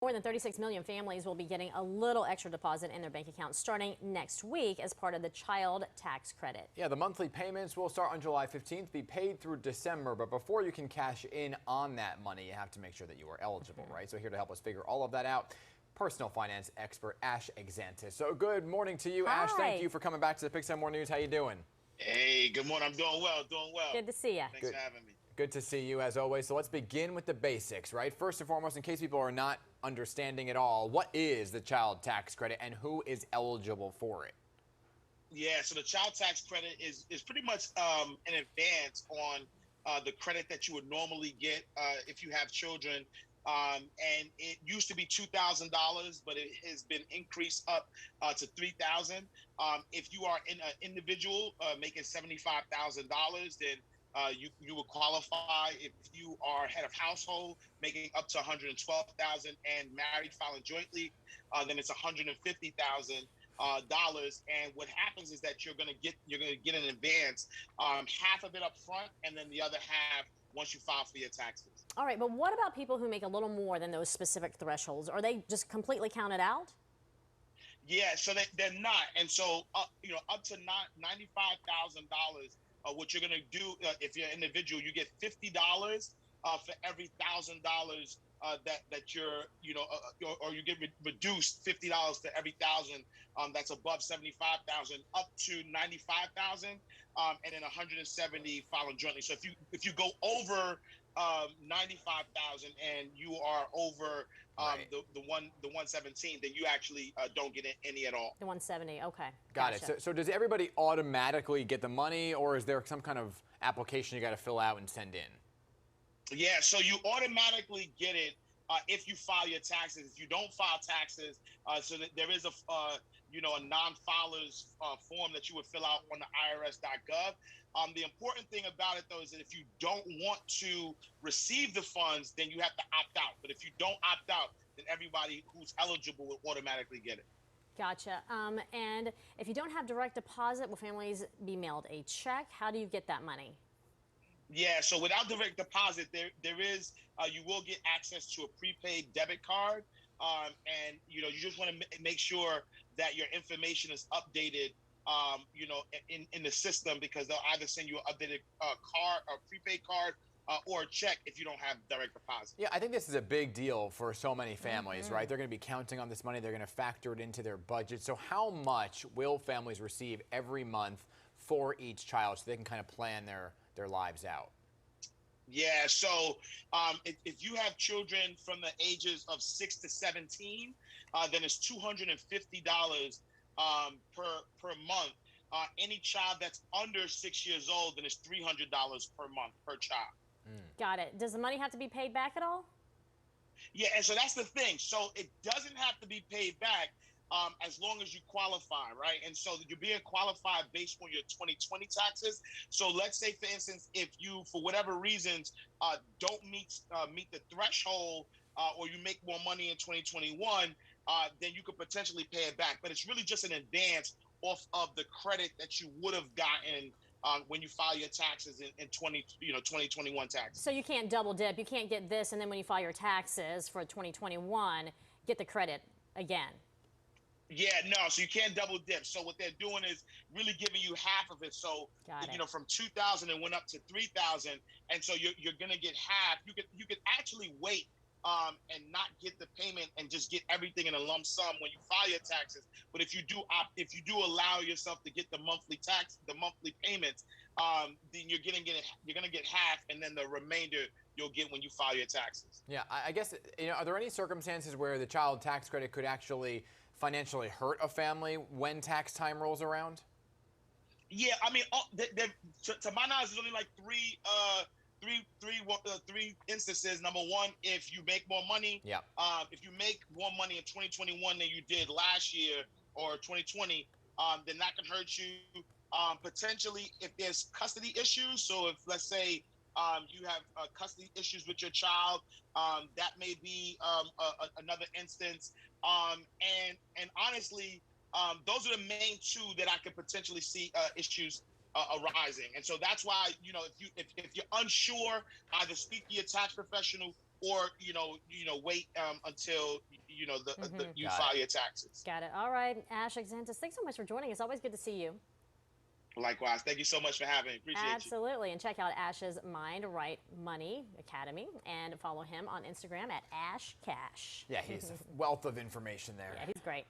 More than 36 million families will be getting a little extra deposit in their bank accounts starting next week as part of the child tax credit. Yeah, the monthly payments will start on July 15th, be paid through December. But before you can cash in on that money, you have to make sure that you are eligible, right? So here to help us figure all of that out, personal finance expert Ash Exantus. So good morning to you, Hi. Ash. Thank you for coming back to the PIX11 Morning News. How you doing? Hey, good morning. I'm doing well, doing well. Good to see you. Thanks for having me. Good to see you as always. So let's begin with the basics, right? First and foremost, in case people are not understanding at all, what is the child tax credit and who is eligible for it? Yeah, so the child tax credit is pretty much an advance on the credit that you would normally get if you have children. And it used to be $2,000, but it has been increased up to $3,000. If you are an individual making $75,000, then you would qualify. If you are head of household making up to $112,000 and married filing jointly, then it's $150,000. Dollars, and what happens is that you're gonna get an advance, half of it up front, and then the other half once you file for your taxes. All right, but what about people who make a little more than those specific thresholds? Are they just completely counted out? Yeah, so they're not, and so up to $95,000. What you're gonna do if you're an individual, you get $50 for every $1,000 that you're or you get reduced $50 for every 1,000 that's above 75,000 up to 95,000, and then 170 filing jointly. So if you go over 95,000 and you are over Right. the 117, then you actually don't get any at all. The 170, okay. Got Gotcha. it. So does everybody automatically get the money, or is there some kind of application you got to fill out and send in? Yeah, so you automatically get it if you file your taxes. If you don't file taxes, so that there is a non-filers form that you would fill out on the IRS.gov. The important thing about it, though, is that if you don't want to receive the funds, then you have to opt out. But if you don't opt out, then everybody who's eligible will automatically get it. Gotcha. And if you don't have direct deposit, will families be mailed a check? How do you get that money? Yeah, so without direct deposit, there is you will get access to a prepaid debit card, and you just want to make sure that your information is updated, in the system, because they'll either send you an updated card, or prepaid card, or a check if you don't have direct deposit. Yeah, I think this is a big deal for so many families, right? They're going to be counting on this money. They're going to factor it into their budget. So how much will families receive every month for each child so they can kind of plan their lives out? Yeah, so if you have children from the ages of 6 to 17, then it's $250 per month. Any child that's under 6 years old, then it's $300 per month per child. Got it. Does the money have to be paid back at all? Yeah, and so that's the thing. So it doesn't have to be paid back as long as you qualify, right? And so you're being qualified based on your 2020 taxes. So let's say, for instance, if you, for whatever reasons, don't meet the threshold, or you make more money in 2021, then you could potentially pay it back. But it's really just an advance off of the credit that you would have gotten when you file your taxes in 2021 taxes. So you can't double dip. You can't get this, and then when you file your taxes for 2021, get the credit again. Yeah, no, so you can't double dip. So what they're doing is really giving you half of it. So, from 2,000 it went up to 3,000. And so you're going to get half. You could actually wait and not get the payment and just get everything in a lump sum when you file your taxes. But if you do allow yourself to get the monthly payments, then you're going to get half, and then the remainder you'll get when you file your taxes. Yeah, I guess, are there any circumstances where the child tax credit could actually financially hurt a family when tax time rolls around? Yeah, I mean, to my knowledge, there's only like three instances. Number one, if you make more money. Yeah. If you make more money in 2021 than you did last year or 2020, then that can hurt you. Potentially, if there's custody issues. So if, let's say, you have custody issues with your child, that may be another instance. And honestly, those are the main two that I could potentially see issues arising. And so that's why, if you're unsure, either speak to your tax professional or wait until you file your taxes. Got it. All right, Ash Exantus, thanks so much for joining us. Always good to see you. Likewise. Thank you so much for having me. Appreciate you. Absolutely. And check out Ash's Mind Right Money Academy and follow him on Instagram at Ash Cash. Yeah, he's a wealth of information there. Yeah, he's great.